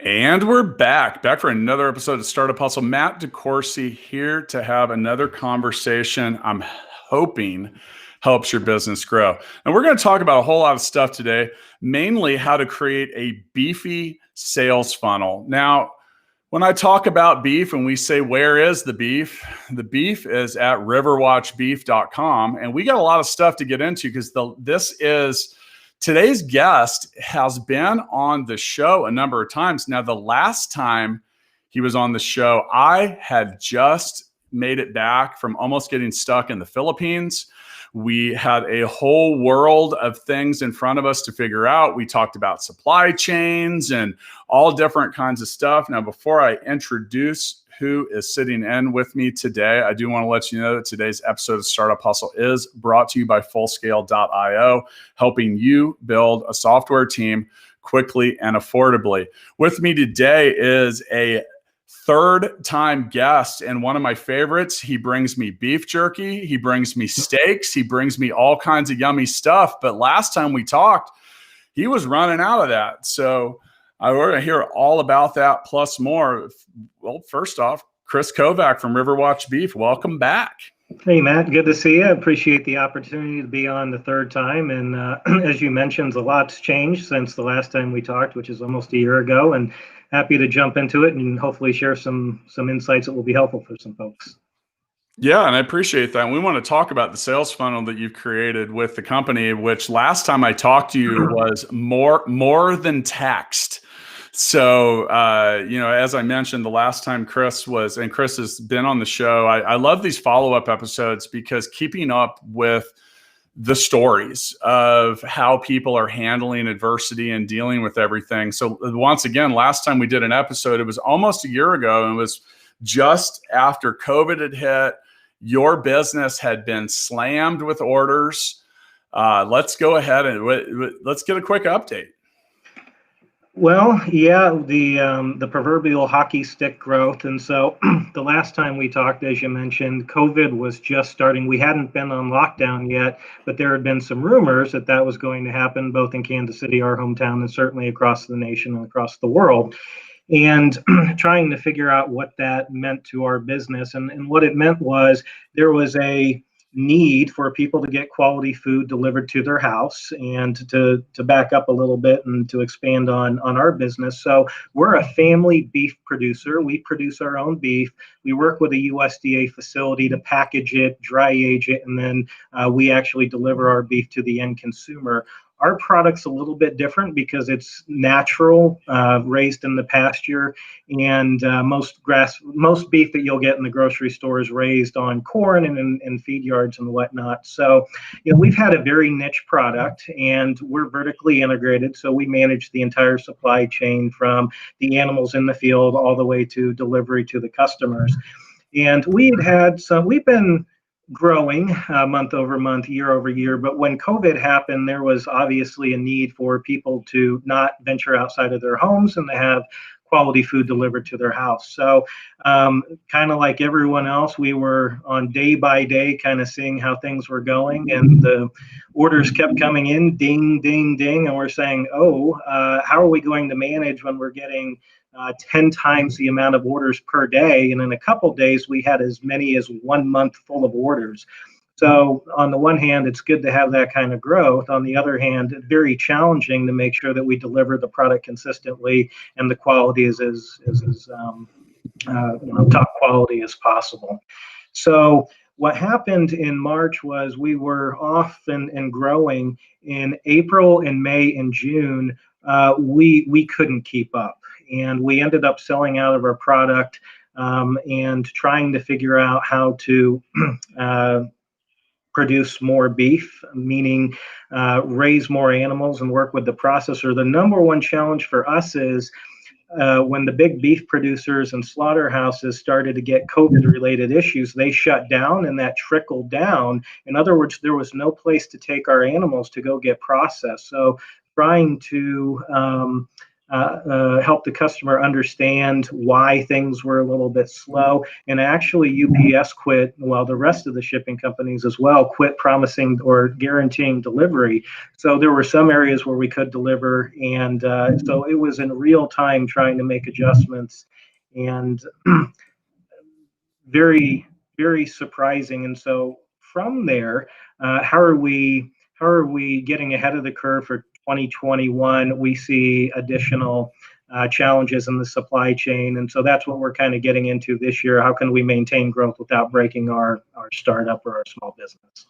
And we're back for another episode of Startup Hustle. Matt DeCoursey here to have another conversation I'm hoping helps your business grow. And we're going to talk about a whole lot of stuff today, mainly how to create a beefy sales funnel. Now, when I talk about beef and we say, where is the beef is at riverwatchbeef.com. And we got a lot of stuff to get into because today's guest has been on the show a number of times. Now, the last time he was on the show, I had just made it back from almost getting stuck in the Philippines. We had a whole world of things in front of us to figure out. We talked about supply chains and all different kinds of stuff. Now, before I introduce who is sitting in with me today, I do want to let you know that today's episode of Startup Hustle is brought to you by Fullscale.io, helping you build a software team quickly and affordably. With me today is a third-time guest and one of my favorites. He brings me beef jerky, he brings me steaks, he brings me all kinds of yummy stuff. But last time we talked, he was running out of that. So I want to hear all about that plus more. Well, first off, Chris Kovac from Riverwatch Beef, welcome back. Hey, Matt, good to see you. I appreciate the opportunity to be on the third time. And as you mentioned, a lot's changed since the last time we talked, which is almost a year ago. And happy to jump into it and hopefully share some insights that will be helpful for some folks. Yeah, and I appreciate that. And we want to talk about the sales funnel that you've created with the company, which last time I talked to you was more than text. So, as I mentioned, the last time Chris has been on the show, I love these follow-up episodes because keeping up with the stories of how people are handling adversity and dealing with everything. So once again, last time we did an episode, it was almost a year ago, and it was just after COVID had hit. Your business had been slammed with orders. Let's go ahead and let's get a quick update. Well, yeah, the proverbial hockey stick growth. And so the last time we talked, as you mentioned, COVID was just starting. We hadn't been on lockdown yet, but there had been some rumors that was going to happen both in Kansas City, our hometown, and certainly across the nation and across the world. And trying to figure out what that meant to our business. And what it meant was there was a need for people to get quality food delivered to their house. And to back up a little bit and to expand on our business. So we're a family beef producer. We produce our own beef. We work with a USDA facility to package it, dry age it, and then we actually deliver our beef to the end consumer. Our product's a little bit different because it's natural, raised in the pasture, and most beef that you'll get in the grocery store is raised on corn and in feed yards and whatnot. So, we've had a very niche product, and we're vertically integrated. So we manage the entire supply chain from the animals in the field all the way to delivery to the customers. And we've been growing month over month, year over year. But when COVID happened, there was obviously a need for people to not venture outside of their homes and to have quality food delivered to their house. So kind of like everyone else, we were on day by day kind of seeing how things were going, and the orders kept coming in, ding, ding, ding. And we're saying, how are we going to manage when we're getting 10 times the amount of orders per day? And in a couple of days, we had as many as 1 month full of orders. So on the one hand, it's good to have that kind of growth. On the other hand, it's very challenging to make sure that we deliver the product consistently and the quality is as top quality as possible. So what happened in March was we were off and growing. In April and May and June, we couldn't keep up. And we ended up selling out of our product and trying to figure out how to produce more beef, meaning raise more animals and work with the processor. The number one challenge for us is when the big beef producers and slaughterhouses started to get COVID-related issues, they shut down, and that trickled down. In other words, there was no place to take our animals to go get processed. So trying to help the customer understand why things were a little bit slow. And actually, UPS quit, well, the rest of the shipping companies as well quit promising or guaranteeing delivery. So there were some areas where we could deliver, and so it was in real time trying to make adjustments, and very, very surprising. And so from there, how are we getting ahead of the curve for 2021? We see additional challenges in the supply chain, and so that's what we're kind of getting into this year. How can we maintain growth without breaking our startup or our small business?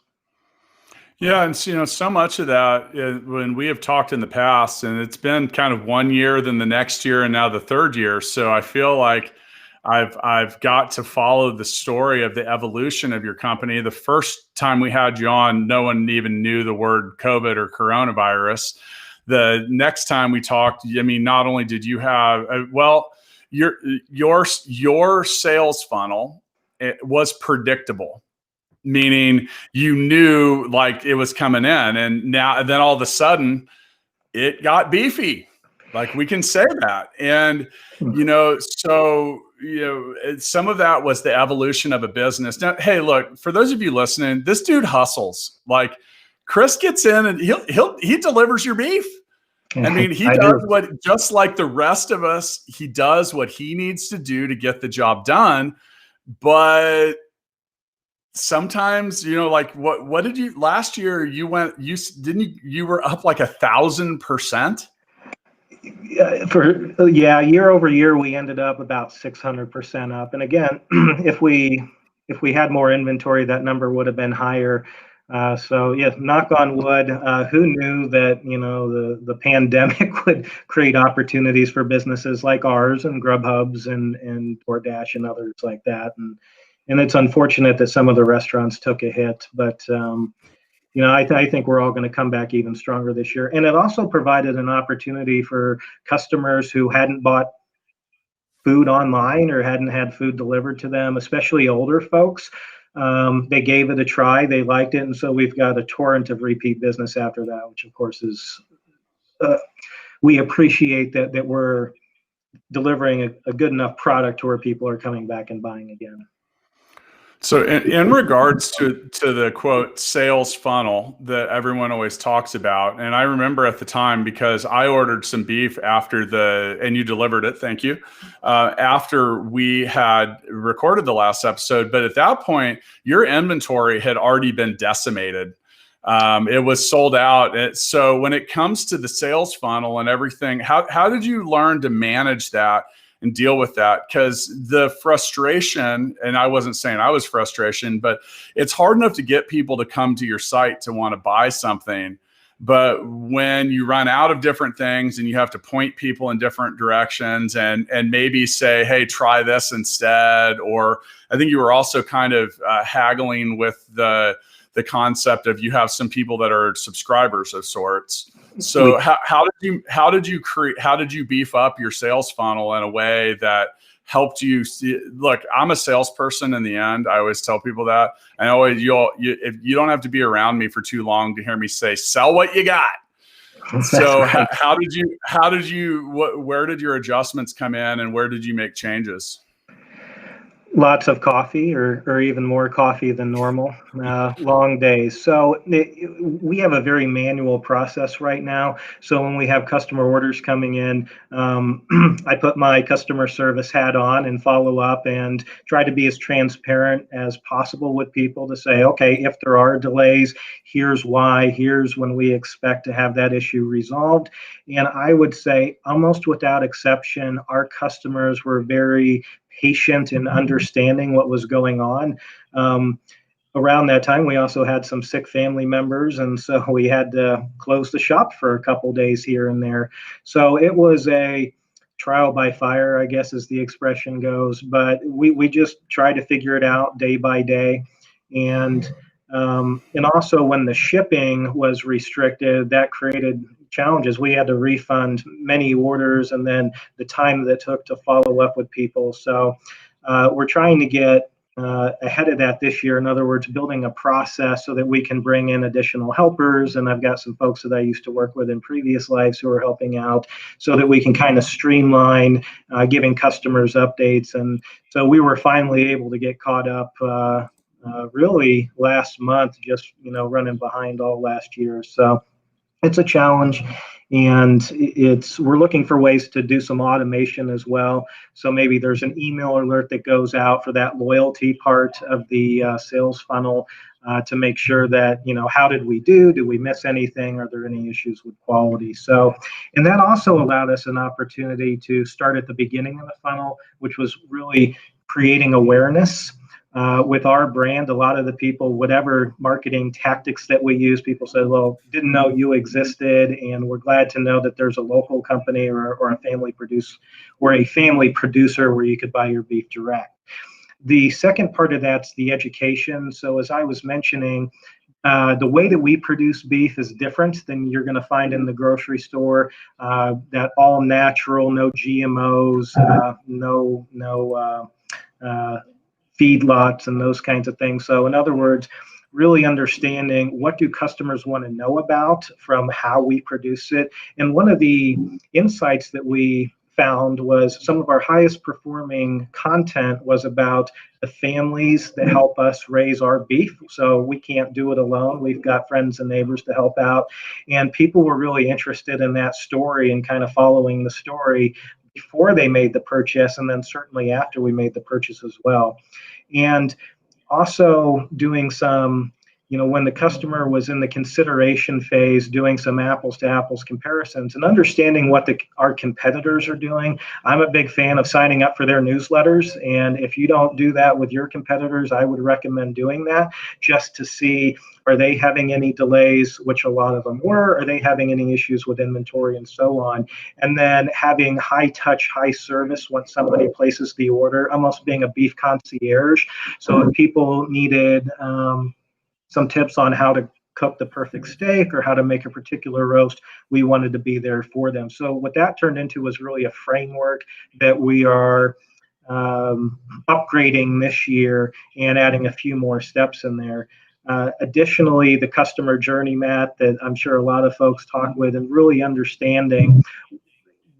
Yeah, and so much of that when we have talked in the past, and it's been kind of 1 year, then the next year, and now the third year. So I feel like I've got to follow the story of the evolution of your company. The first time we had you on, no one even knew the word COVID or coronavirus. The next time we talked, I mean, not only did you have your sales funnel, it was predictable, meaning you knew like it was coming in, and then all of a sudden it got beefy. Like, we can say that. And some of that was the evolution of a business. Now, hey, look, for those of you listening, this dude hustles. Like, Chris gets in and he delivers your beef. I mean, he does what, just like the rest of us, he does what he needs to do to get the job done. But sometimes, like what did you last year? You were up like 1,000%. Year over year, we ended up about 600% up. And again, if we had more inventory, that number would have been higher. So yeah, knock on wood. Who knew that the pandemic would create opportunities for businesses like ours and Grubhub's and DoorDash and others like that. And it's unfortunate that some of the restaurants took a hit, but I think we're all going to come back even stronger this year. And it also provided an opportunity for customers who hadn't bought food online or hadn't had food delivered to them, especially older folks. They gave it a try, they liked it, and so we've got a torrent of repeat business after that, which of course is we appreciate that we're delivering a good enough product to where people are coming back and buying again. So in regards to the quote sales funnel that everyone always talks about, and I remember at the time, because I ordered some beef and you delivered it, thank you, after we had recorded the last episode. But at that point, your inventory had already been decimated. It was sold out. So when it comes to the sales funnel and everything, how did you learn to manage that and deal with that? Because the frustration, and I wasn't saying I was frustration, but it's hard enough to get people to come to your site to want to buy something. But when you run out of different things and you have to point people in different directions and maybe say, hey, try this instead. Or I think you were also kind of haggling with the concept of, you have some people that are subscribers of sorts. So how did you beef up your sales funnel in a way that helped you see? Look, I'm a salesperson in the end. I always tell people that. And always, if you don't have to be around me for too long to hear me say, sell what you got. So right. Where did your adjustments come in, and where did you make changes? Lots of coffee, or even more coffee than normal, long days. So we have a very manual process right now. So when we have customer orders coming in, I put my customer service hat on and follow up and try to be as transparent as possible with people to say, okay, if there are delays, here's why, here's when we expect to have that issue resolved. And I would say almost without exception, our customers were very patient in understanding what was going on. Around that time, we also had some sick family members, and so we had to close the shop for a couple days here and there. So it was a trial by fire, I guess, as the expression goes. But we just tried to figure it out day by day. And also when the shipping was restricted, that created challenges. We had to refund many orders, and then the time that it took to follow up with people. So we're trying to get ahead of that this year. In other words, building a process so that we can bring in additional helpers. And I've got some folks that I used to work with in previous lives who are helping out so that we can kind of streamline giving customers updates. And so we were finally able to get caught up really last month, just, running behind all last year. So it's a challenge, and we're looking for ways to do some automation as well. So maybe there's an email alert that goes out for that loyalty part of the sales funnel to make sure that, how did we do? Did we miss anything? Are there any issues with quality? So, and that also allowed us an opportunity to start at the beginning of the funnel, which was really creating awareness. With our brand, a lot of the people, whatever marketing tactics that we use, people said, well, didn't know you existed, and we're glad to know that there's a local company or a family producer where you could buy your beef direct. The second part of that's the education. So as I was mentioning, the way that we produce beef is different than you're going to find in the grocery store. That all natural, no GMOs, no feedlots and those kinds of things. So in other words, really understanding what do customers want to know about from how we produce it. And one of the insights that we found was some of our highest performing content was about the families that help us raise our beef. So we can't do it alone. We've got friends and neighbors to help out. And people were really interested in that story and kind of following the story before they made the purchase, and then certainly after we made the purchase as well. And also doing some, when the customer was in the consideration phase, doing some apples to apples comparisons and understanding what our competitors are doing. I'm a big fan of signing up for their newsletters. And if you don't do that with your competitors, I would recommend doing that just to see, are they having any delays, which a lot of them were? Are they having any issues with inventory and so on? And then having high touch, high service once somebody places the order, almost being a beef concierge. So if people needed some tips on how to cook the perfect steak or how to make a particular roast, we wanted to be there for them. So what that turned into was really a framework that we are upgrading this year and adding a few more steps in there. Additionally, the customer journey map that I'm sure a lot of folks talk with, and really understanding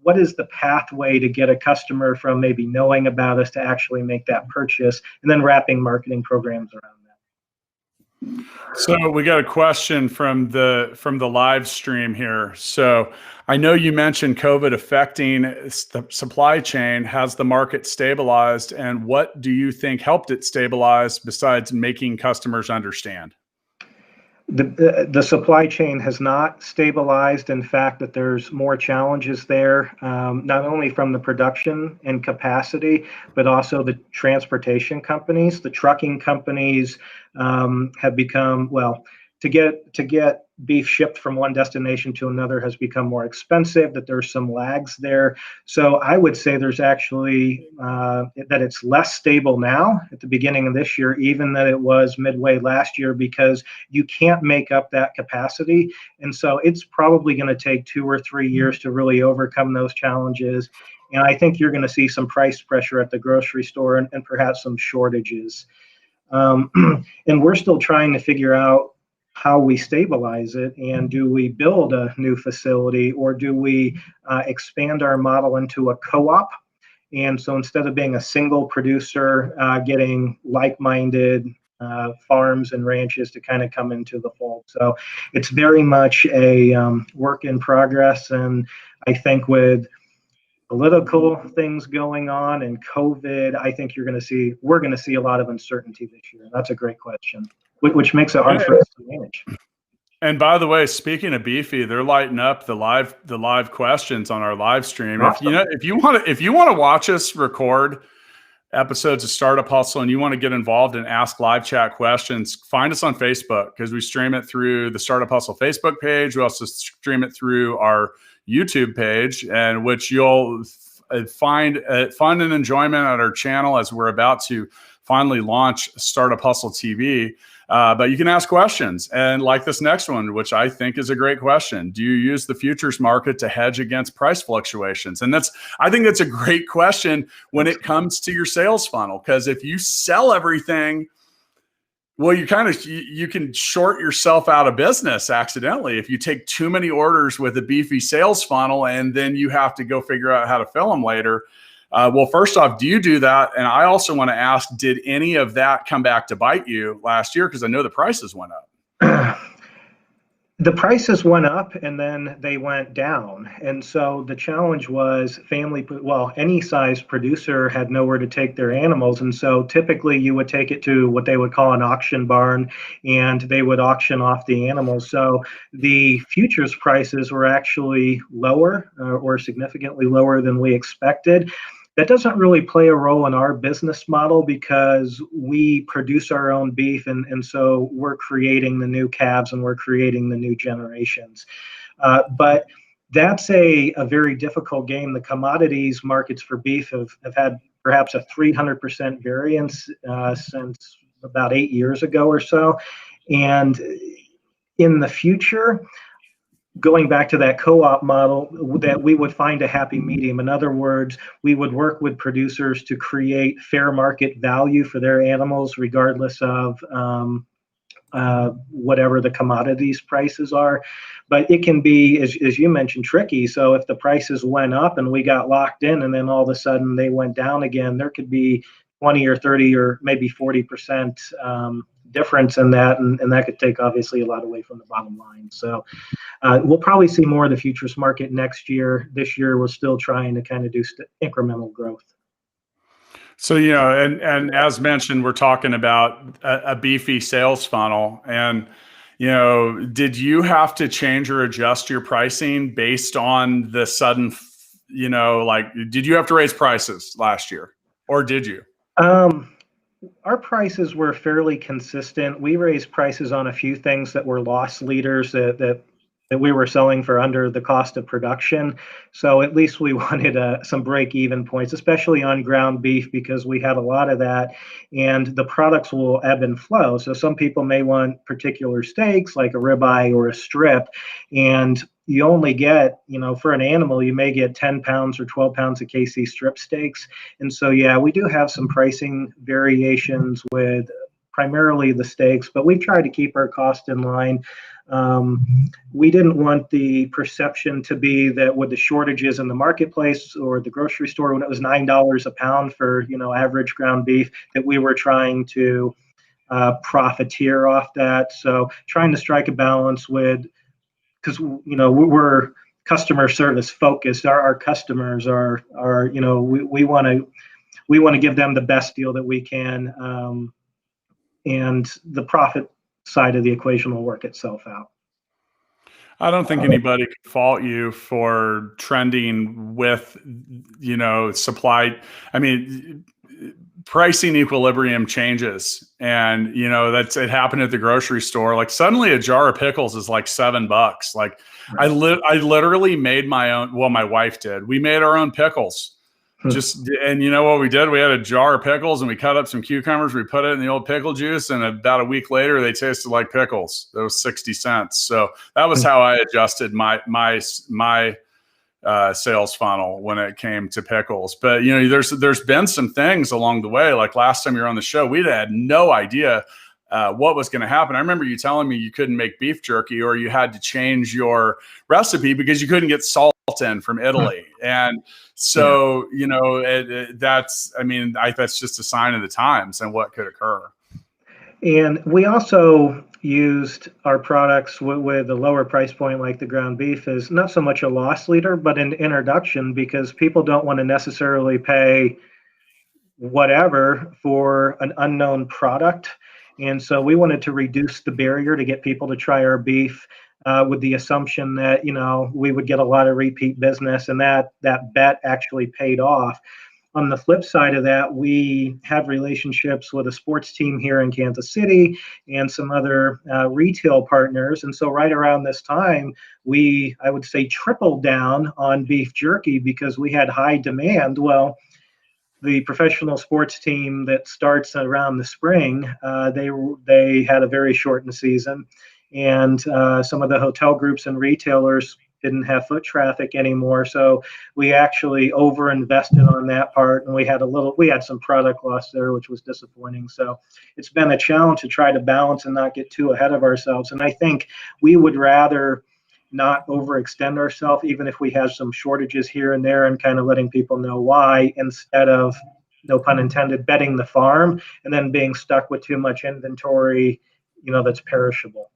what is the pathway to get a customer from maybe knowing about us to actually make that purchase, and then wrapping marketing programs around that. So we got a question from the live stream here. So I know you mentioned COVID affecting the supply chain. Has the market stabilized, and what do you think helped it stabilize besides making customers understand? The supply chain has not stabilized. In fact, that there's more challenges there, not only from the production and capacity, but also the transportation companies. The trucking companies have become, well, to get beef shipped from one destination to another has become more expensive, that there's some lags there. So I would say there's actually that it's less stable now at the beginning of this year, even than it was midway last year, because you can't make up that capacity. And so it's probably going to take 2 or 3 years to really overcome those challenges. And I think you're going to see some price pressure at the grocery store and perhaps some shortages. And we're still trying to figure out how we stabilize it, and do we build a new facility, or do we expand our model into a co-op? And so instead of being a single producer, getting like-minded farms and ranches to kind of come into the fold. So it's very much a work in progress. And I think with political things going on and COVID, I think we're going to see a lot of uncertainty this year. That's a great question, which makes it hard for us to manage. And by the way, speaking of Beefy, they're lighting up the live questions on our live stream. Awesome. If you want to watch us record episodes of Startup Hustle and you want to get involved and ask live chat questions, find us on Facebook, because we stream it through the Startup Hustle Facebook page. We also stream it through our YouTube page, and which you'll find fun and enjoyment at our channel as we're about to finally launch Startup Hustle TV. But you can ask questions. And like this next one, which I think is a great question. Do you use the futures market to hedge against price fluctuations? And I think that's a great question when it comes to your sales funnel, because if you sell everything, well, you can short yourself out of business accidentally if you take too many orders with a beefy sales funnel, and then you have to go figure out how to fill them later. Well, first off, do you do that? And I also want to ask, did any of that come back to bite you last year? Because I know the prices went up. The prices went up and then they went down. And so the challenge was any size producer had nowhere to take their animals. And so typically you would take it to what they would call an auction barn, and they would auction off the animals. So the futures prices were actually lower or significantly lower than we expected. That doesn't really play a role in our business model because we produce our own beef, and so we're creating the new calves and we're creating the new generations. But that's a very difficult game. The commodities markets for beef have had perhaps a 300% variance since about 8 years ago or so. And in the future, going back to that co-op model, that we would find a happy medium. In other words, we would work with producers to create fair market value for their animals, regardless of whatever the commodities prices are. But it can be, as you mentioned, tricky. So if the prices went up and we got locked in, and then all of a sudden they went down again, there could be 20 or 30 or maybe 40% difference in that, and that could take obviously a lot away from the bottom line. So we'll probably see more of the futures market next year. This year we're still trying to kind of do incremental growth. So, and as mentioned, we're talking about a beefy sales funnel. And, did you have to change or adjust your pricing based on the sudden, did you have to raise prices last year, or did you? Our prices were fairly consistent. We raised prices on a few things that were loss leaders that we were selling for under the cost of production. So at least we wanted some break-even points, especially on ground beef, because we had a lot of that, and the products will ebb and flow. So some people may want particular steaks, like a ribeye or a strip, and you only get, for an animal, you may get 10 pounds or 12 pounds of KC strip steaks. And so, yeah, we do have some pricing variations with primarily the steaks, but we've tried to keep our cost in line. We didn't want the perception to be that with the shortages in the marketplace or the grocery store, when it was $9 a pound for, average ground beef, that we were trying to profiteer off that. So trying to strike a balance because we're customer service focused. Our customers are we want to give them the best deal that we can, and the profit side of the equation will work itself out. I don't think anybody can fault you for trending with, supply. I mean, pricing equilibrium changes, and it happened at the grocery store. Like suddenly a jar of pickles is like $7. Like right. I literally made my own. Well, my wife did. We made our own pickles. And you know what we did? We had a jar of pickles and we cut up some cucumbers. We put it in the old pickle juice, and about a week later, they tasted like pickles. That was 60 cents. So that was how I adjusted my sales funnel when it came to pickles. But there's been some things along the way. Like last time you were on the show, we had no idea what was going to happen. I remember you telling me you couldn't make beef jerky, or you had to change your recipe because you couldn't get salt in from Italy. And so, that's just a sign of the times and what could occur. And we also used our products with a lower price point, like the ground beef, is not so much a loss leader, but an introduction, because people don't want to necessarily pay whatever for an unknown product. And so we wanted to reduce the barrier to get people to try our beef, with the assumption that, we would get a lot of repeat business, and that bet actually paid off. On the flip side of that, we have relationships with a sports team here in Kansas City and some other retail partners. And so right around this time, I would say, tripled down on beef jerky because we had high demand. Well, the professional sports team that starts around the spring, they had a very shortened season, and some of the hotel groups and retailers didn't have foot traffic anymore. So we actually over invested on that part, and we had some product loss there, which was disappointing. So it's been a challenge to try to balance and not get too ahead of ourselves. And I think we would rather not overextend ourselves, even if we have some shortages here and there, and kind of letting people know why, instead of, no pun intended, betting the farm and then being stuck with too much inventory, that's perishable.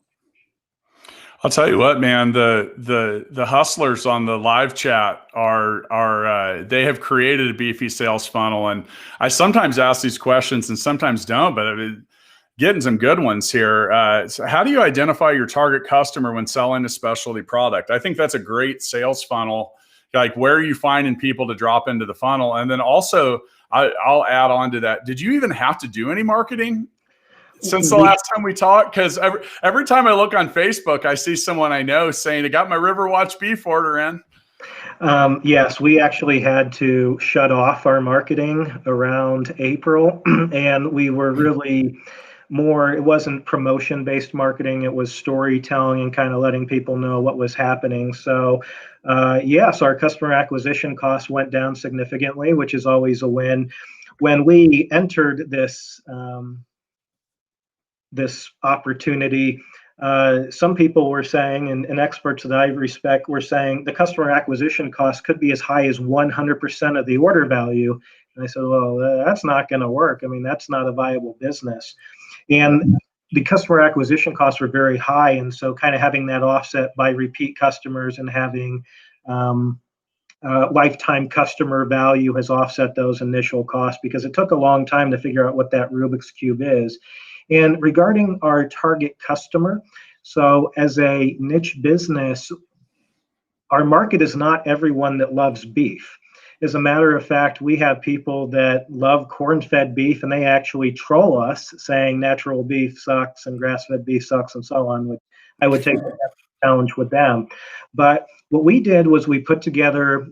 I'll tell you what, man, the hustlers on the live chat are they have created a Beefy sales funnel, and I sometimes ask these questions and sometimes don't, but getting some good ones here. So how do you identify your target customer when selling a specialty product? I think that's a great sales funnel. Like, where are you finding people to drop into the funnel? And then also, I'll add on to that. Did you even have to do any marketing since the last time we talked? Because every time I look on Facebook, I see someone I know saying, I got my Riverwatch beef order in. Yes, we actually had to shut off our marketing around April, and we were really it wasn't promotion-based marketing, it was storytelling and kind of letting people know what was happening. So yes, our customer acquisition costs went down significantly, which is always a win. When we entered this opportunity, some people were saying, and experts that I respect were saying, the customer acquisition cost could be as high as 100% of the order value. And I said, well, that's not going to work. I mean, that's not a viable business. And the customer acquisition costs were very high. And so kind of having that offset by repeat customers and having lifetime customer value has offset those initial costs, because it took a long time to figure out what that Rubik's Cube is. And regarding our target customer, so as a niche business, our market is not everyone that loves beef. As a matter of fact, we have people that love corn-fed beef, and they actually troll us saying natural beef sucks and grass-fed beef sucks and so on, which I would take that challenge with them. But what we did was we put together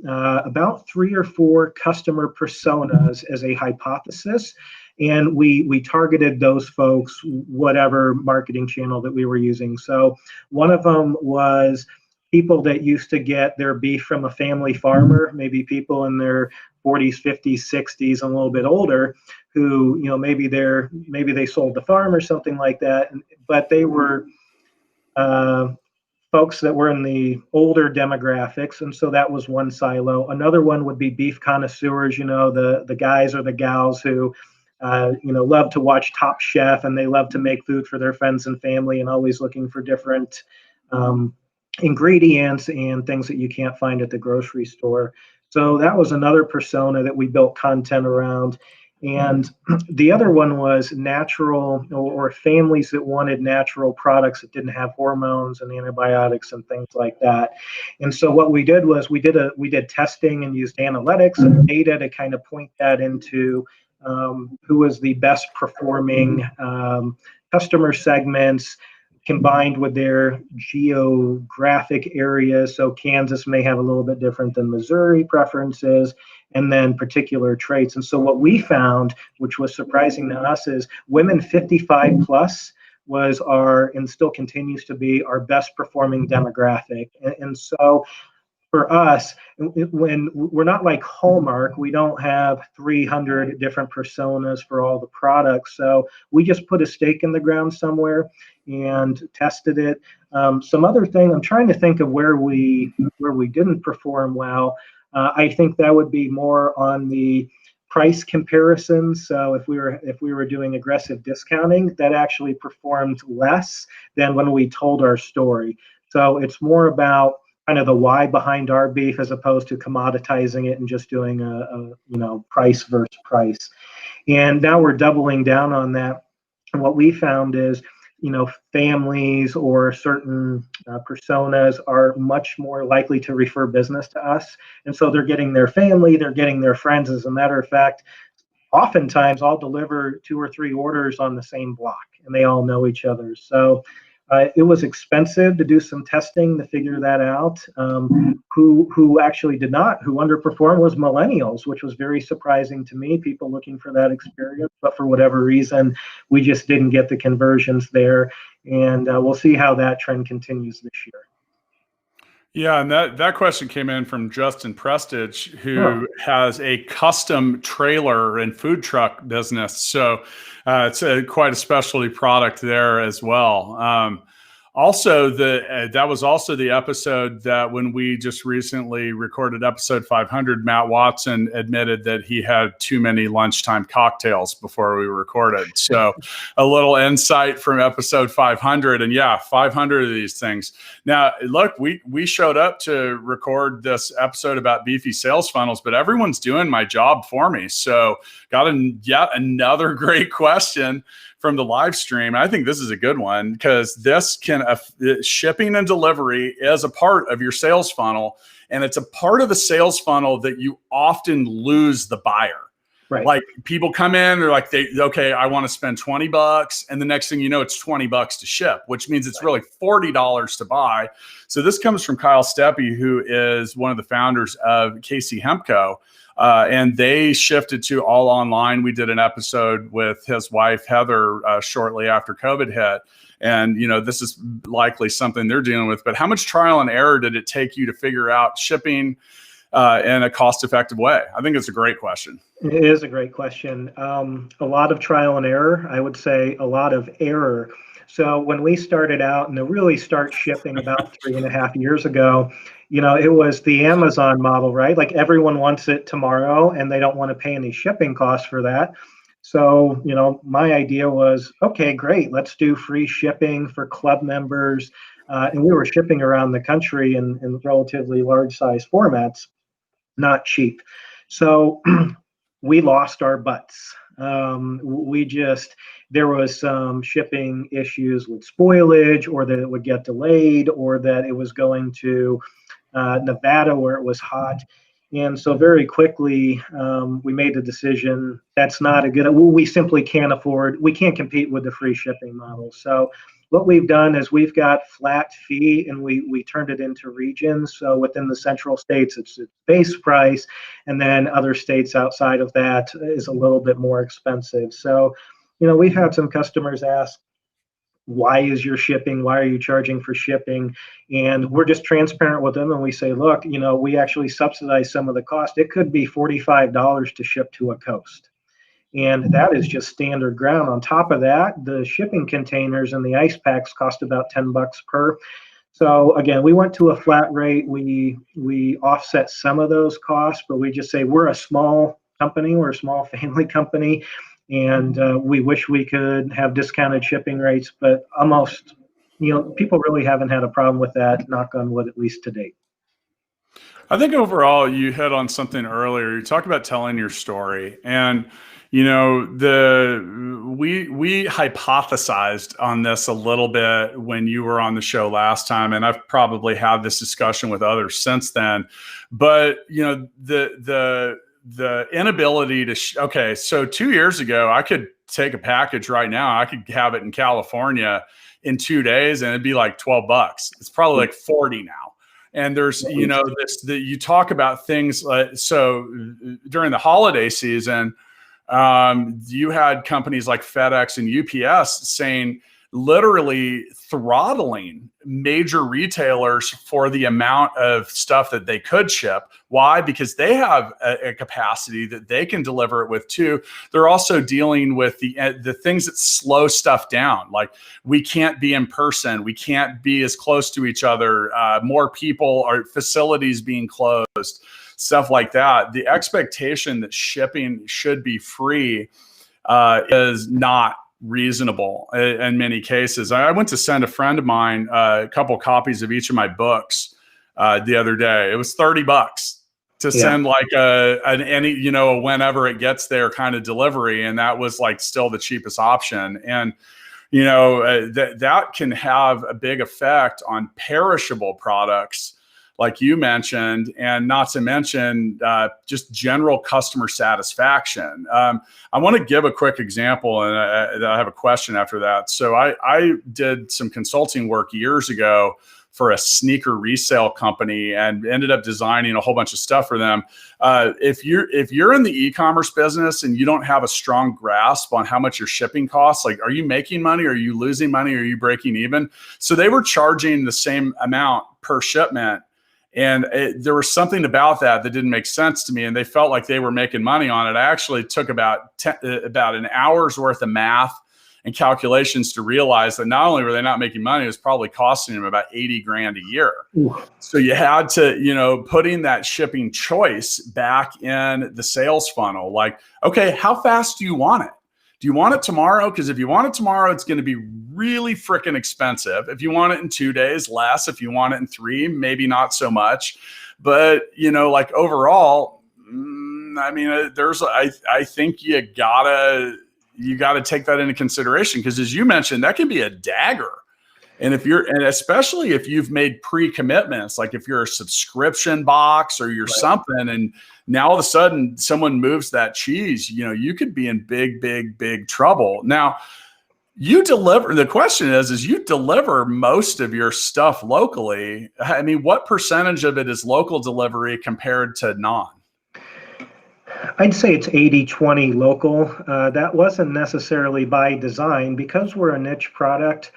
about 3 or 4 customer personas as a hypothesis, and we targeted those folks, whatever marketing channel that we were using. So one of them was people that used to get their beef from a family farmer, maybe people in their 40s, 50s, 60s, and a little bit older, who, maybe they sold the farm or something like that, but they were folks that were in the older demographics, and so that was one silo. Another one would be beef connoisseurs, the guys or the gals who love to watch Top Chef, and they love to make food for their friends and family, and always looking for different ingredients and things that you can't find at the grocery store. So that was another persona that we built content around. And the other one was natural, or families that wanted natural products that didn't have hormones and antibiotics and things like that. And so what we did was we did testing and used analytics and data to kind of point that into who was the best performing customer segments, combined with their geographic areas. So Kansas may have a little bit different than Missouri preferences, and then particular traits. And so what we found, which was surprising to us, is women 55 plus was and still continues to be, our best performing demographic. And so for us, when we're not like Hallmark, we don't have 300 different personas for all the products. So we just put a stake in the ground somewhere and tested it. Some other thing, I'm trying to think of where we didn't perform well. I think that would be more on the price comparisons. So if we were doing aggressive discounting, that actually performed less than when we told our story. So it's more about kind of the why behind our beef, as opposed to commoditizing it and just doing a price versus price. And now we're doubling down on that. And what we found is, families or certain personas are much more likely to refer business to us. And so they're getting their family, they're getting their friends. As a matter of fact, oftentimes I'll deliver 2 or 3 orders on the same block, and they all know each other. So It was expensive to do some testing to figure that out. Who actually did not, who underperformed was millennials, which was very surprising to me, people looking for that experience. But for whatever reason, we just didn't get the conversions there. And we'll see how that trend continues this year. Yeah, and that question came in from Justin Prestige, who has a custom trailer and food truck business. So it's quite a specialty product there as well. Also, that was also the episode that when we just recently recorded episode 500, Matt Watson admitted that he had too many lunchtime cocktails before we recorded. So a little insight from episode 500. And yeah, 500 of these things. Now, look, we showed up to record this episode about Beefy sales funnels, but everyone's doing my job for me. So got yet another great question from the live stream. I think this is a good one because this can shipping and delivery is a part of your sales funnel, and it's a part of the sales funnel that you often lose the buyer. Right. Like people come in, they're like, okay, I want to spend $20, and the next thing you know, it's $20 to ship, which means it's really $40 to buy. So this comes from Kyle Steppe, who is one of the founders of Casey Hemp Co. And they shifted to all online. We did an episode with his wife, Heather, shortly after COVID hit. And, this is likely something they're dealing with. But how much trial and error did it take you to figure out shipping in a cost-effective way? I think it's a great question. It is a great question. A lot of trial and error. I would say a lot of error. So when we started out and to really start shipping about 3.5 years ago, it was the Amazon model, right? Like everyone wants it tomorrow and they don't want to pay any shipping costs for that. So, my idea was, okay, great. Let's do free shipping for club members. And we were shipping around the country in relatively large size formats, not cheap. So we lost our butts. There was some shipping issues with spoilage, or that it would get delayed, or that it was going to Nevada where it was hot. And so very quickly, we made the decision that's not a good, we simply can't afford, we can't compete with the free shipping model. So what we've done is we've got flat fee and we turned it into regions. So within the central states, it's base price. And then other states outside of that is a little bit more expensive. So, we've had some customers ask, why is your shipping? Why are you charging for shipping? And we're just transparent with them. And we say, look, we actually subsidize some of the cost. It could be $45 to ship to a coast. And that is just standard ground. On top of that, the shipping containers and the ice packs cost about $10 per. So again, we went to a flat rate. We offset some of those costs, but we just say we're a small company. We're a small family company. And we wish we could have discounted shipping rates, but almost, people really haven't had a problem with that, knock on wood, at least to date. I think overall you hit on something earlier. You talked about telling your story, and we hypothesized on this a little bit when you were on the show last time, and I've probably had this discussion with others since then. But the inability to okay, so 2 years ago I could take a package right now, I could have it in California in 2 days and it'd be like $12. It's probably like 40 now. And there's you talk about things like, so during the holiday season, you had companies like FedEx and UPS saying, literally throttling major retailers for the amount of stuff that they could ship. Why? Because they have a capacity that they can deliver it with too. They're also dealing with the things that slow stuff down. Like we can't be in person. We can't be as close to each other. More people, or facilities being closed, stuff like that. The expectation that shipping should be free is not reasonable in many cases. I went to send a friend of mine a couple copies of each of my books the other day. It was $30 to send like whenever it gets there kind of delivery, and that was like still the cheapest option. And that can have a big effect on perishable products like you mentioned, and not to mention just general customer satisfaction. I want to give a quick example, and I have a question after that. So I did some consulting work years ago for a sneaker resale company and ended up designing a whole bunch of stuff for them. If you're in the e-commerce business and you don't have a strong grasp on how much your shipping costs, like, are you making money? Are you losing money? Are you breaking even? So they were charging the same amount per shipment. And there was something about that didn't make sense to me. And they felt like they were making money on it. I actually took about an hour's worth of math and calculations to realize that not only were they not making money, it was probably costing them about 80 grand a year. Ooh. So you had to, putting that shipping choice back in the sales funnel. Like, okay, how fast do you want it? Do you want it tomorrow? Because if you want it tomorrow, it's going to be really freaking expensive. If you want it in 2 days, less. If you want it in 3, maybe not so much. But, like overall, I think you gotta take that into consideration, because as you mentioned, that can be a dagger. And especially if you've made pre-commitments, like if you're a subscription box or you're right. Something, and now all of a sudden someone moves that cheese, you could be in big, big, big trouble. Now, the question is you deliver most of your stuff locally. I mean, what percentage of it is local delivery compared to non? I'd say it's 80-20 local. That wasn't necessarily by design, because we're a niche product.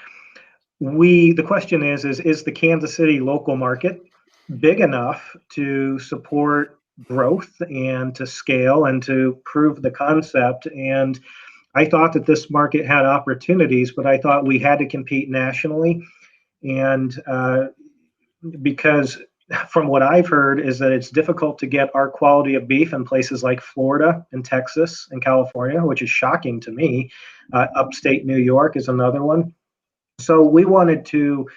The question is the Kansas City local market big enough to support growth and to scale and to prove the concept? And I thought that this market had opportunities, but I thought we had to compete nationally. And because from what I've heard is that it's difficult to get our quality of beef in places like Florida and Texas and California, which is shocking to me. Upstate New York is another one. So we wanted to,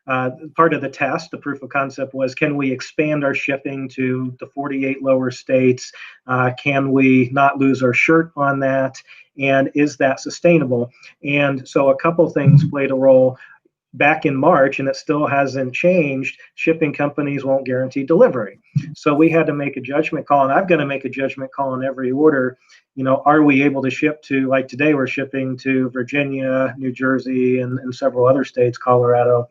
part of the test, the proof of concept was, can we expand our shipping to the 48 lower states? Can we not lose our shirt on that? And is that sustainable? And so a couple things played a role. Back in March, and it still hasn't changed, shipping companies won't guarantee delivery. So we had to make a judgment call, and I've got to make a judgment call on every order. Are we able to ship to, like today, we're shipping to Virginia, New Jersey, and several other states, Colorado.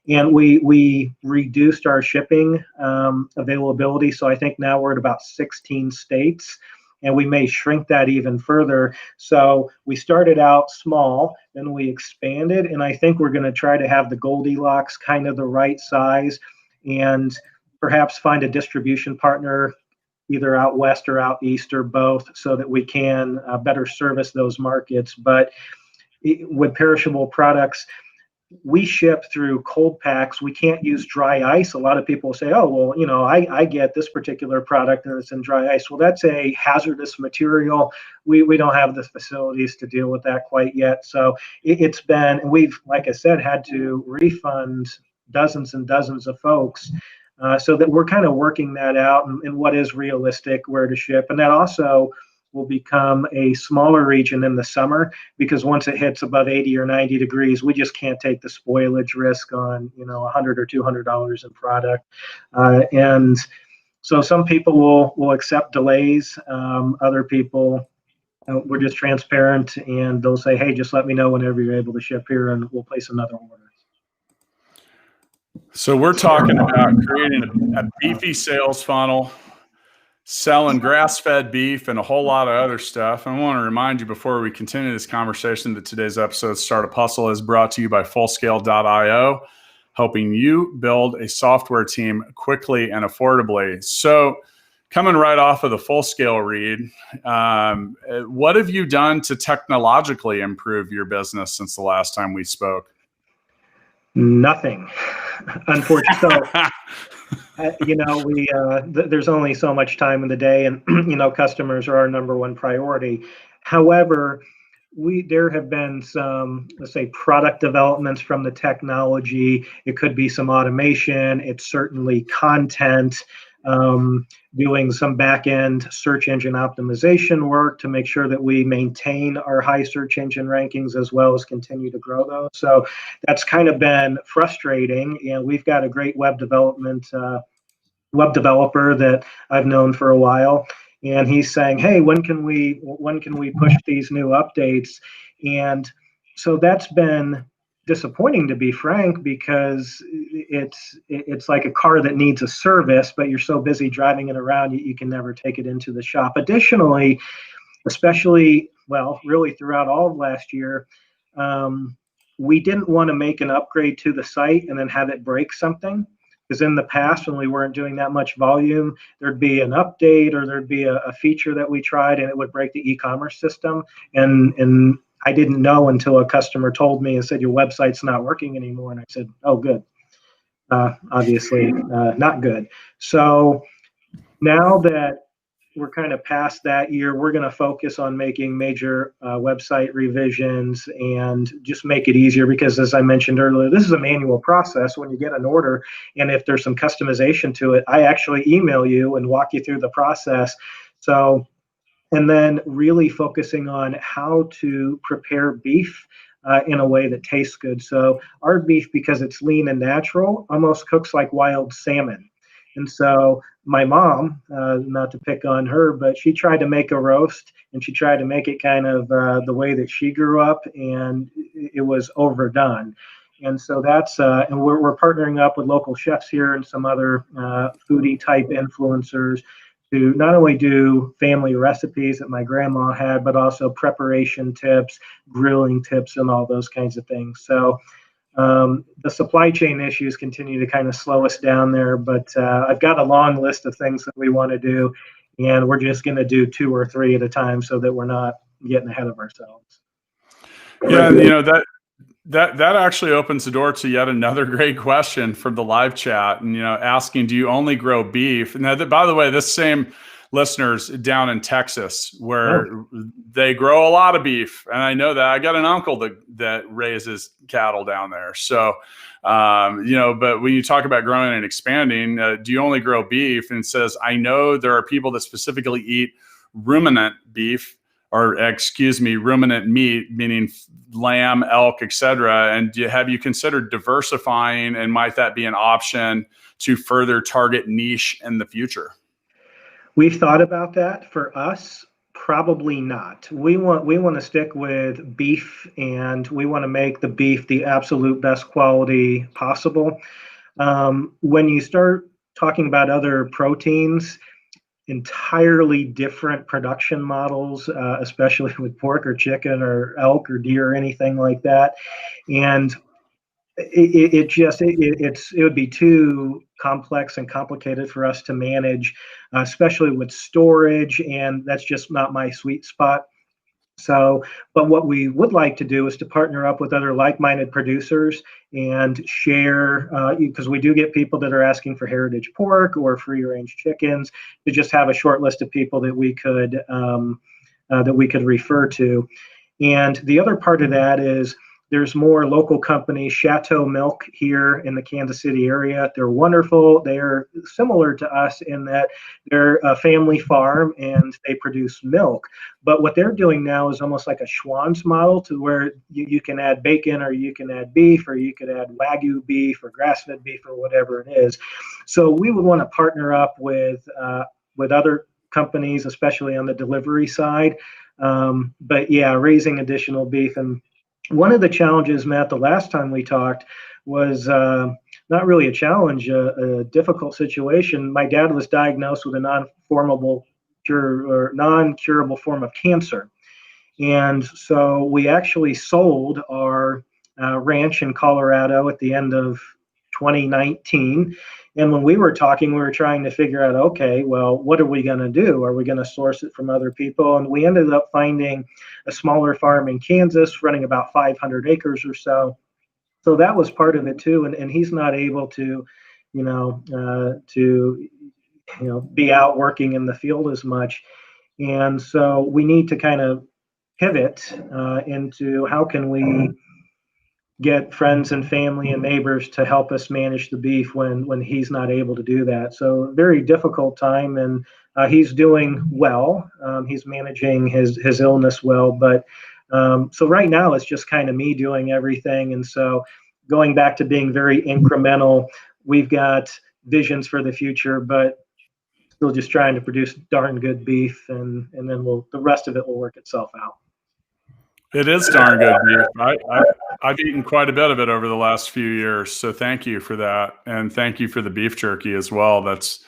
And we reduced our shipping availability. So I think now we're at about 16 states. And we may shrink that even further. So we started out small, then we expanded, and I think we're going to try to have the Goldilocks, kind of the right size, and perhaps find a distribution partner either out west or out east or both, so that we can better service those markets. But with perishable products, we ship through cold packs. We can't use dry ice. A lot of people say, oh, well, I get this particular product and it's in dry ice. Well, that's a hazardous material. We don't have the facilities to deal with that quite yet. So it's been, and we've, like I said, had to refund dozens and dozens of folks, so that we're kind of working that out and what is realistic, where to ship. And that also will become a smaller region in the summer, because once it hits above 80 or 90 degrees, we just can't take the spoilage risk on, $100 or $200 in product. And so some people will accept delays. Other people, we're just transparent, and they'll say, hey, just let me know whenever you're able to ship here, and we'll place another order. So we're talking about creating a beefy sales funnel, selling grass-fed beef, and a whole lot of other stuff. I want to remind you before we continue this conversation that today's episode of Startup Hustle is brought to you by Fullscale.io, helping you build a software team quickly and affordably. So coming right off of the Fullscale read, what have you done to technologically improve your business since the last time we spoke? Nothing, unfortunately. There's only so much time in the day, and customers are our number one priority. However, there have been some, let's say, product developments from the technology. It could be some automation. It's certainly content. Doing some back-end search engine optimization work to make sure that we maintain our high search engine rankings as well as continue to grow those. So that's kind of been frustrating. And we've got a great web development web developer that I've known for a while, and he's saying, "Hey, when can we push these new updates?" And so that's been disappointing, to be frank, because it's like a car that needs a service, but you're so busy driving it around, you can never take it into the shop. Additionally, especially, well, really throughout all of last year, we didn't want to make an upgrade to the site and then have it break something. Because in the past, when we weren't doing that much volume, there'd be an update or there'd be a feature that we tried and it would break the e-commerce system. And I didn't know until a customer told me and said, "Your website's not working anymore." And I said, "Oh, good." Obviously, not good. So now that we're kind of past that year, we're going to focus on making major website revisions and just make it easier, because as I mentioned earlier, this is a manual process when you get an order, and if there's some customization to it, I actually email you and walk you through the process. So, and then really focusing on how to prepare beef in a way that tastes good. So our beef, because it's lean and natural, almost cooks like wild salmon. And so my mom, not to pick on her, but she tried to make a roast, and she tried to make it kind of the way that she grew up, and it was overdone. And so that's, and we're partnering up with local chefs here and some other foodie type influencers to not only do family recipes that my grandma had, but also preparation tips, grilling tips, and all those kinds of things. So the supply chain issues continue to kind of slow us down there, but I've got a long list of things that we want to do, and we're just going to do 2 or 3 at a time so that we're not getting ahead of ourselves. Yeah, and, you know, that actually opens the door to yet another great question from the live chat, and, you know, asking, do you only grow beef? Now, by the way, this same listeners down in Texas, where they grow a lot of beef, and I know that I got an uncle that raises cattle down there. So, you know, but when you talk about growing and expanding, do you only grow beef? And it says, I know there are people that specifically eat ruminant beef, or excuse me, ruminant meat, meaning lamb, elk, etc. And have you considered diversifying, and might that be an option to further target niche in the future? We've thought about that. For us, probably not. We want to stick with beef, and we want to make the beef the absolute best quality possible. When you start talking about other proteins, entirely different production models, especially with pork or chicken or elk or deer or anything like that, and it would be too complex and complicated for us to manage, especially with storage, and that's just not my sweet spot. So, but what we would like to do is to partner up with other like-minded producers and share, because we do get people that are asking for heritage pork or free-range chickens, to just have a short list of people that we could refer to. And the other part of that is there's more local companies, Chateau Milk here in the Kansas City area. They're wonderful. They're similar to us in that they're a family farm and they produce milk. But what they're doing now is almost like a Schwann's model, to where you can add bacon, or you can add beef, or you could add Wagyu beef or grass-fed beef or whatever it is. So we would want to partner up with other companies, especially on the delivery side. But yeah, raising additional beef. And one of the challenges, Matt, the last time we talked was not really a challenge, a difficult situation. My dad was diagnosed with a non-curable form of cancer. And so we actually sold our ranch in Colorado at the end of 2019. And when we were talking, we were trying to figure out, okay, well, what are we going to do? Are we going to source it from other people? And we ended up finding a smaller farm in Kansas running about 500 acres or so. So that was part of it too. And he's not able to, be out working in the field as much. And so we need to kind of pivot into how can we get friends and family and neighbors to help us manage the beef when he's not able to do that. So very difficult time, and he's doing well. He's managing his illness well, but so right now it's just kind of me doing everything. And so going back to being very incremental, we've got visions for the future, but still just trying to produce darn good beef, and then the rest of it will work itself out. It is darn good beef. I've eaten quite a bit of it over the last few years, so thank you for that, and thank you for the beef jerky as well. That's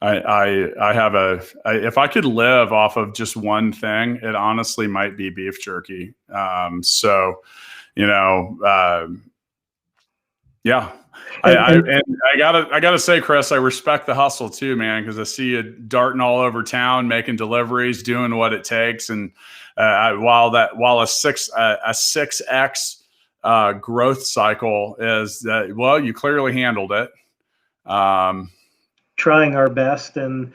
if I could live off of just one thing, it honestly might be beef jerky. So, yeah. I gotta say, Chris, I respect the hustle too, man, because I see you darting all over town, making deliveries, doing what it takes, and while a 6x growth cycle is that, well, you clearly handled it. Trying our best, and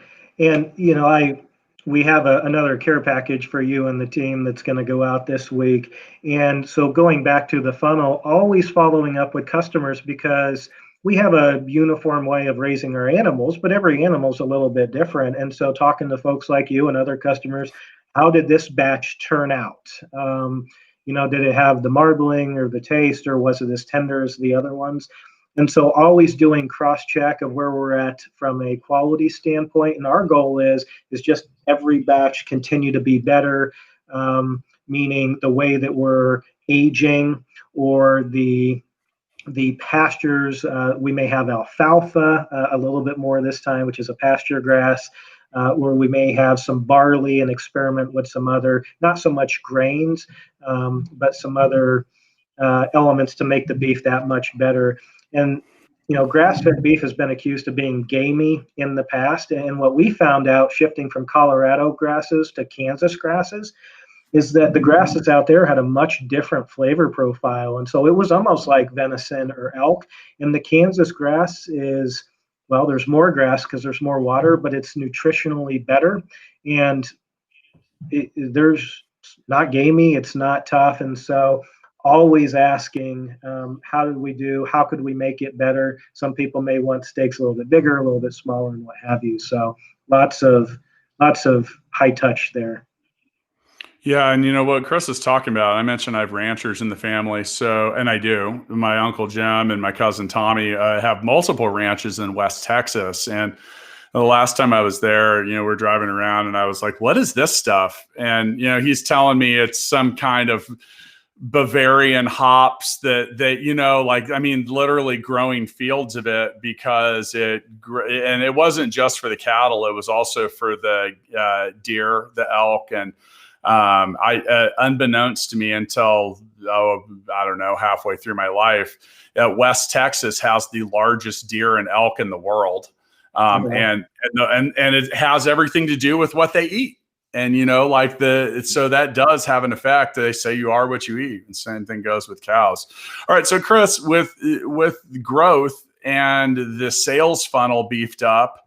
we have another care package for you and the team that's going to go out this week. And so going back to the funnel, always following up with customers, because we have a uniform way of raising our animals, but every animal's a little bit different. And so talking to folks like you and other customers, how did this batch turn out? Did it have the marbling or the taste, or was it as tender as the other ones? And so always doing cross-check of where we're at from a quality standpoint. And our goal is just every batch continue to be better, meaning the way that we're aging, or the pastures. We may have alfalfa a little bit more this time, which is a pasture grass, or we may have some barley and experiment with some other, not so much grains, but some other elements to make the beef that much better. And grass-fed beef has been accused of being gamey in the past. And what we found out shifting from Colorado grasses to Kansas grasses is that the grasses out there had a much different flavor profile. And so it was almost like venison or elk. And the Kansas grass is, well, there's more grass because there's more water, but it's nutritionally better. And there's not gamey, it's not tough. And so always asking, how did we do? How could we make it better? Some people may want steaks a little bit bigger, a little bit smaller, and what have you. So lots of high touch there. Yeah, and what Chris is talking about, I mentioned I have ranchers in the family, and I do. My Uncle Jim and my cousin Tommy have multiple ranches in West Texas, and the last time I was there, we're driving around, and I was like, "What is this stuff?" And he's telling me it's some kind of Bavarian hops that literally growing fields of it, because it wasn't just for the cattle, it was also for the deer, the elk, and unbeknownst to me until I don't know, halfway through my life, West Texas has the largest deer and elk in the world, and it has everything to do with what they eat. And so that does have an effect. They say you are what you eat, and same thing goes with cows. All right, so Chris, with growth and the sales funnel beefed up,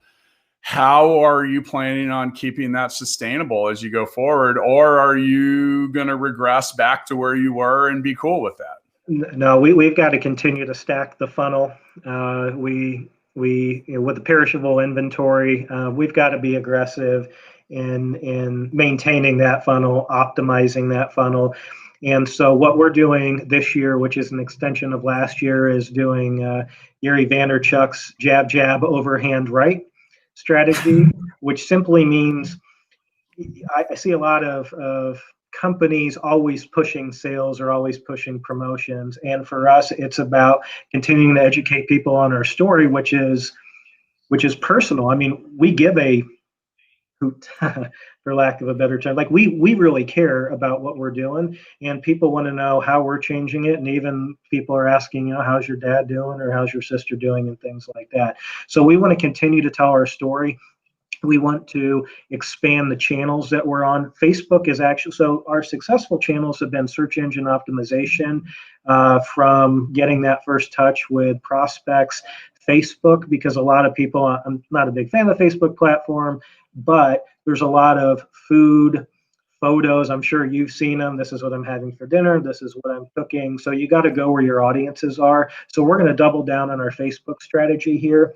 how are you planning on keeping that sustainable as you go forward, or are you going to regress back to where you were and be cool with that? No, we've got to continue to stack the funnel. We with the perishable inventory, we've got to be aggressive in maintaining that funnel, optimizing that funnel. And so what we're doing this year, which is an extension of last year, is doing Gary Vaynerchuk's jab, jab, overhand right strategy, which simply means I see a lot of companies always pushing sales or always pushing promotions. And for us, it's about continuing to educate people on our story, which is personal. I mean, we give a hoot, for lack of a better term. Like we really care about what we're doing, and people want to know how we're changing it. And even people are asking, how's your dad doing, or how's your sister doing, and things like that. So we want to continue to tell our story. We want to expand the channels that we're on. Facebook is actually, so our successful channels have been search engine optimization, from getting that first touch with prospects. Facebook, because a lot of people, I'm not a big fan of the Facebook platform, but there's a lot of food photos. I'm sure you've seen them. This is what I'm having for dinner. This is what I'm cooking. So you got to go where your audiences are. So we're going to double down on our Facebook strategy here.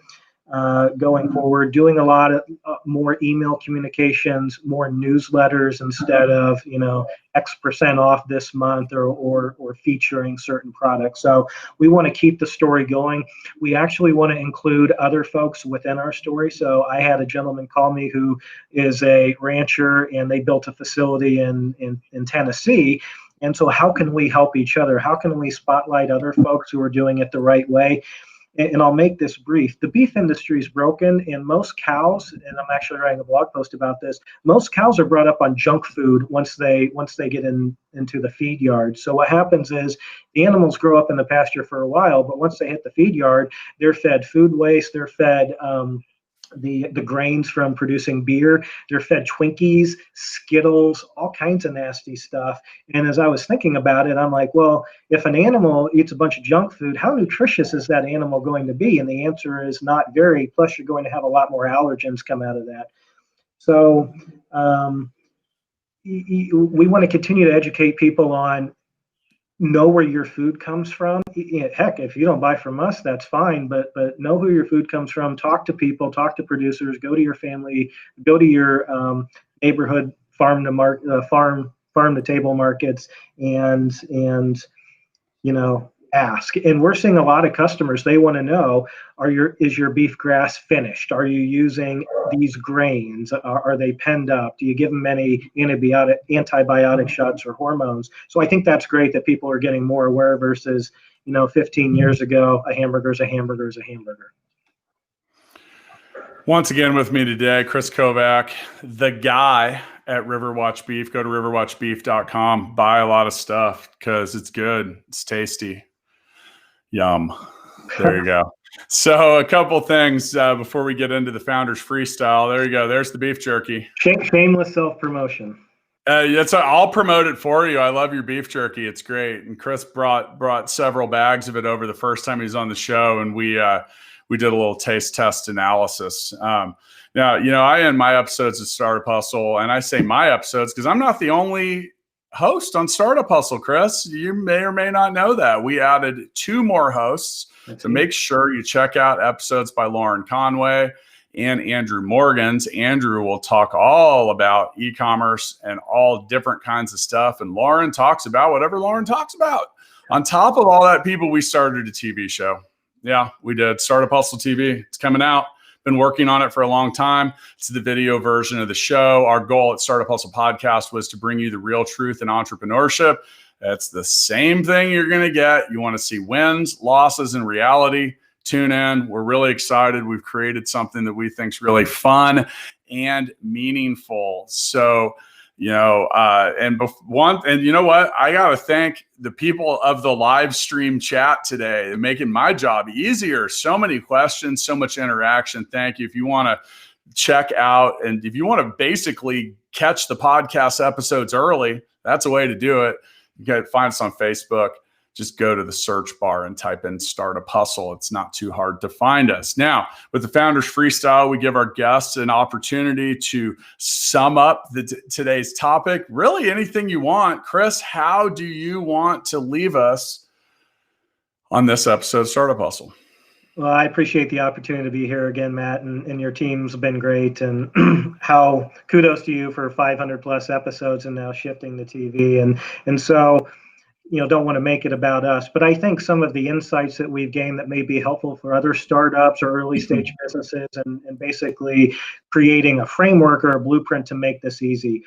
going forward, doing a lot of more email communications, more newsletters instead of, X% off this month or featuring certain products. So we want to keep the story going. We actually want to include other folks within our story. So I had a gentleman call me who is a rancher, and they built a facility in Tennessee. And so how can we help each other? How can we spotlight other folks who are doing it the right way? And I'll make this brief. The beef industry is broken, and most cows, and I'm actually writing a blog post about this, most cows are brought up on junk food once they get into the feed yard. So what happens is the animals grow up in the pasture for a while, but once they hit the feed yard, they're fed food waste, they're fed the grains from producing beer. They're fed Twinkies, Skittles, all kinds of nasty stuff. And as I was thinking about it, I'm like, well, if an animal eats a bunch of junk food, how nutritious is that animal going to be? And the answer is not very. Plus, you're going to have a lot more allergens come out of that. So we want to continue to educate people on know where your food comes from. Heck, if you don't buy from us, that's fine, but know who your food comes from. Talk to people, talk to producers, go to your family, go to your neighborhood farm to table markets, and ask. And we're seeing a lot of customers, they want to know, is your beef grass finished? Are you using these grains? Are they penned up? Do you give them any antibiotic shots or hormones? So I think that's great that people are getting more aware versus 15 years ago, a hamburger is a hamburger is a hamburger. Once again with me today, Chris Kovac, the guy at Riverwatch Beef. Go to riverwatchbeef.com. Buy a lot of stuff because it's good. It's tasty. Yum. There you go. So a couple things before we get into the Founders Freestyle. There you go. There's the beef jerky. Shameless self-promotion. I'll promote it for you. I love your beef jerky. It's great. And Chris brought several bags of it over the first time he was on the show, and we did a little taste test analysis. Now, I end my episodes at Startup Hustle, and I say my episodes because I'm not the only host on Startup Hustle, Chris. You may or may not know that. We added 2 more hosts. So make sure you check out episodes by Lauren Conway and Andrew Morgans. Andrew will talk all about e-commerce and all different kinds of stuff. And Lauren talks about whatever Lauren talks about. On top of all that, people, we started a TV show. Yeah, we did. Startup Hustle TV. It's coming out. Been working on it for a long time. It's the video version of the show. Our goal at Startup Hustle Podcast was to bring you the real truth in entrepreneurship. It's the same thing you're going to get. You want to see wins, losses, and reality. Tune in. We're really excited. We've created something that we think is really fun and meaningful. So, you know what? I got to thank the people of the live stream chat today. They're making my job easier. So many questions, so much interaction. Thank you. If you want to check out and if you want to basically catch the podcast episodes early, that's a way to do it. You can find us on Facebook. Just go to the search bar and type in Startup Hustle. It's not too hard to find us. Now, with the Founders Freestyle, we give our guests an opportunity to sum up today's topic. Really anything you want. Chris, how do you want to leave us on this episode of Startup Hustle? Well, I appreciate the opportunity to be here again, Matt, and your team's been great. And how kudos to you for 500 plus episodes and now shifting to TV. And so, don't want to make it about us, but I think some of the insights that we've gained that may be helpful for other startups or early stage businesses and basically creating a framework or a blueprint to make this easy,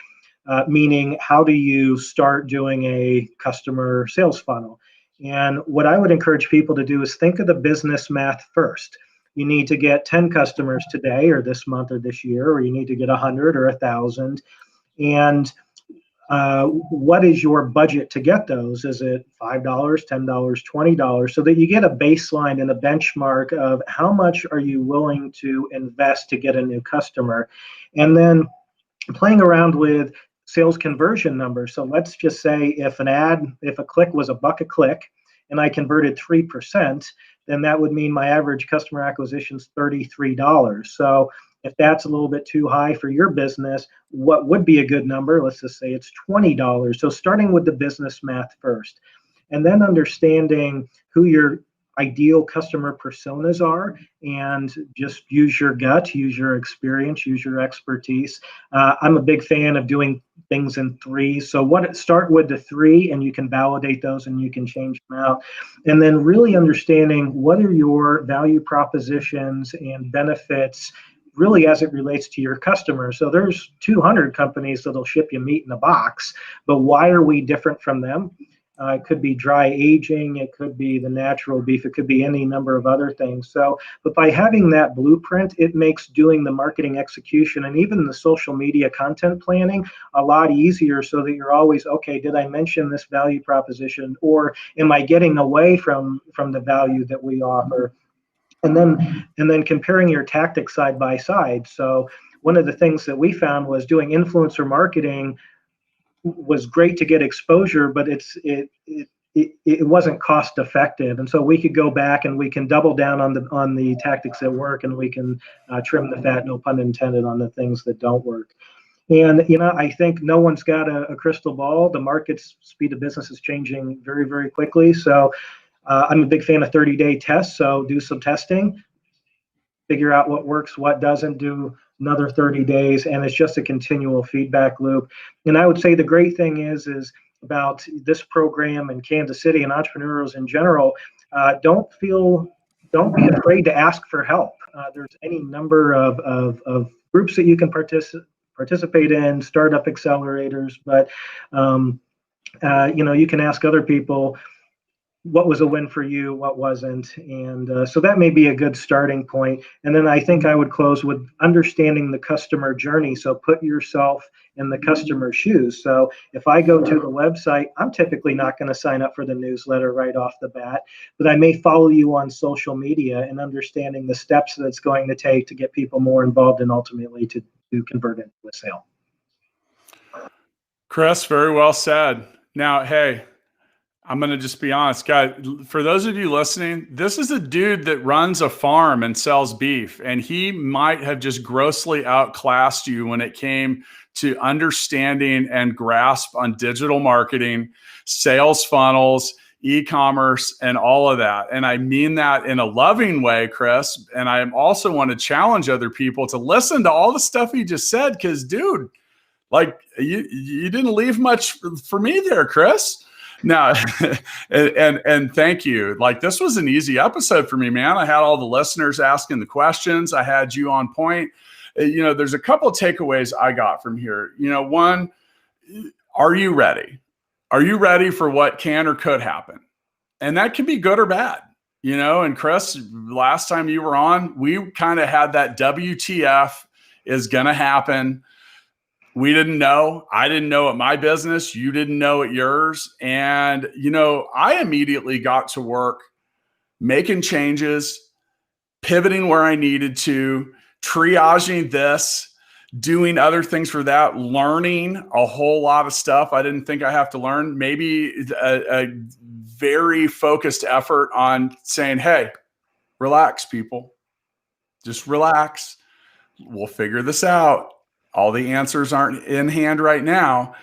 meaning how do you start doing a customer sales funnel? And what I would encourage people to do is think of the business math first. You need to get 10 customers today or this month or this year, or you need to get 100 or 1,000. And what is your budget to get those? Is it $5, $10, $20? So that you get a baseline and a benchmark of how much are you willing to invest to get a new customer. And then playing around with sales conversion numbers. So let's just say if a click was $1 a click and I converted 3%, then that would mean my average customer acquisition is $33. So if that's a little bit too high for your business, what would be a good number? Let's just say it's $20. So starting with the business math first, and then understanding who your ideal customer personas are, and just use your gut, use your experience, use your expertise. I'm a big fan of doing things in threes. So start with the three, and you can validate those and you can change them out. And then really understanding what are your value propositions and benefits really as it relates to your customers. So there's 200 companies that'll ship you meat in a box, but why are we different from them? It could be dry aging, it could be the natural beef, it could be any number of other things. So, but by having that blueprint, it makes doing the marketing execution and even the social media content planning a lot easier, so that you're always, okay, did I mention this value proposition, or am I getting away from the value that we offer? And then comparing your tactics side by side. So one of the things that we found was doing influencer marketing was great to get exposure, but it wasn't cost effective. And so we could go back and we can double down on the tactics that work, and we can trim the fat, no pun intended, on the things that don't work. And I think no one's got a crystal ball. The market's speed of business is changing very, very quickly. So I'm a big fan of 30-day tests. So do some testing, figure out what works, what doesn't, do another 30 days, and it's just a continual feedback loop. And I would say the great thing is about this program in Kansas City and entrepreneurs in general, don't be afraid to ask for help. There's any number of groups that you can participate in, startup accelerators, but you can ask other people what was a win for you, what wasn't. And so that may be a good starting point. And then I think I would close with understanding the customer journey. So put yourself in the customer's shoes. So if I go to the website, I'm typically not going to sign up for the newsletter right off the bat, but I may follow you on social media, and understanding the steps that it's going to take to get people more involved and ultimately to convert into a sale. Chris, very well said. Now, hey, I'm going to just be honest, guys, for those of you listening, this is a dude that runs a farm and sells beef, and he might have just grossly outclassed you when it came to understanding and grasp on digital marketing, sales funnels, e-commerce, and all of that. And I mean that in a loving way, Chris. And I also want to challenge other people to listen to all the stuff he just said, because, dude, like you didn't leave much for me there, Chris. No, and thank you. Like, this was an easy episode for me, man. I had all the listeners asking the questions. I had you on point. There's a couple of takeaways I got from here. One, are you ready? Are you ready for what can or could happen? And that can be good or bad. And Chris, last time you were on, we kind of had that WTF is going to happen. We didn't know. I didn't know at my business. You didn't know at yours. And, I immediately got to work making changes, pivoting where I needed to, triaging this, doing other things for that, learning a whole lot of stuff I didn't think I have to learn. Maybe a very focused effort on saying, hey, relax, people. Just relax. We'll figure this out. All the answers aren't in hand right now.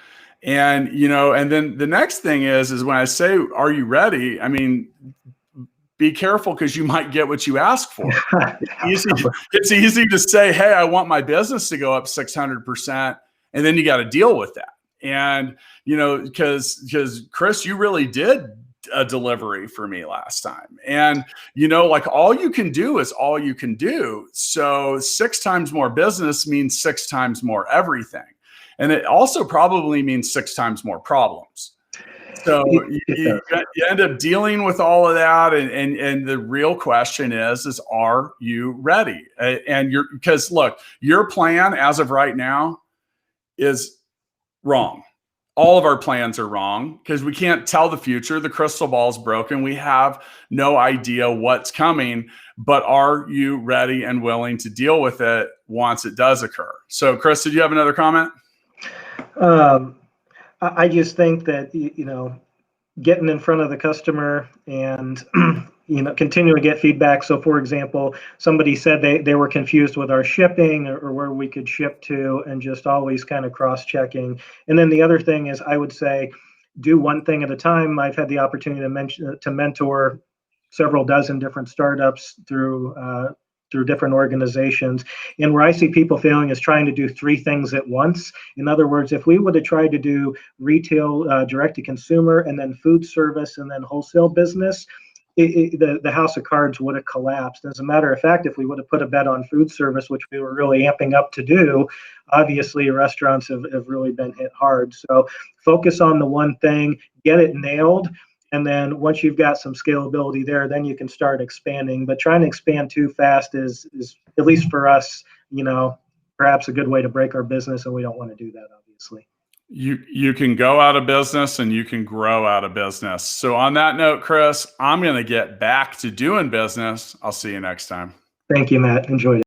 And, and then the next thing is when I say, are you ready? I mean, be careful, because you might get what you ask for. It's easy to say, hey, I want my business to go up 600%. And then you got to deal with that. And, because Chris, you really did a delivery for me last time. And, like, all you can do is all you can do. So 6 times more business means 6 times more everything. And it also probably means 6 times more problems. So you end up dealing with all of that. And the real question is are you ready? And because look, your plan as of right now is wrong. All of our plans are wrong, because we can't tell the future. The crystal ball is broken. We have no idea what's coming, but are you ready and willing to deal with it once it does occur? So, Chris, did you have another comment? I just think that, getting in front of the customer and, continue to get feedback. So, for example, somebody said they were confused with our shipping or where we could ship to, and just always kind of cross-checking. And then the other thing is, I would say, do one thing at a time. I've had the opportunity to mentor several dozen different startups through different organizations. And where I see people failing is trying to do three things at once. In other words, if we would have tried to do retail, direct to consumer, and then food service, and then wholesale business, the house of cards would have collapsed. As a matter of fact, if we would have put a bet on food service, which we were really amping up to do, obviously restaurants have really been hit hard. So focus on the one thing, get it nailed. And then once you've got some scalability there, then you can start expanding. But trying to expand too fast is at least for us, perhaps a good way to break our business. And we don't want to do that, obviously. You can go out of business and you can grow out of business. So on that note, Chris, I'm going to get back to doing business. I'll see you next time. Thank you, Matt. Enjoyed it.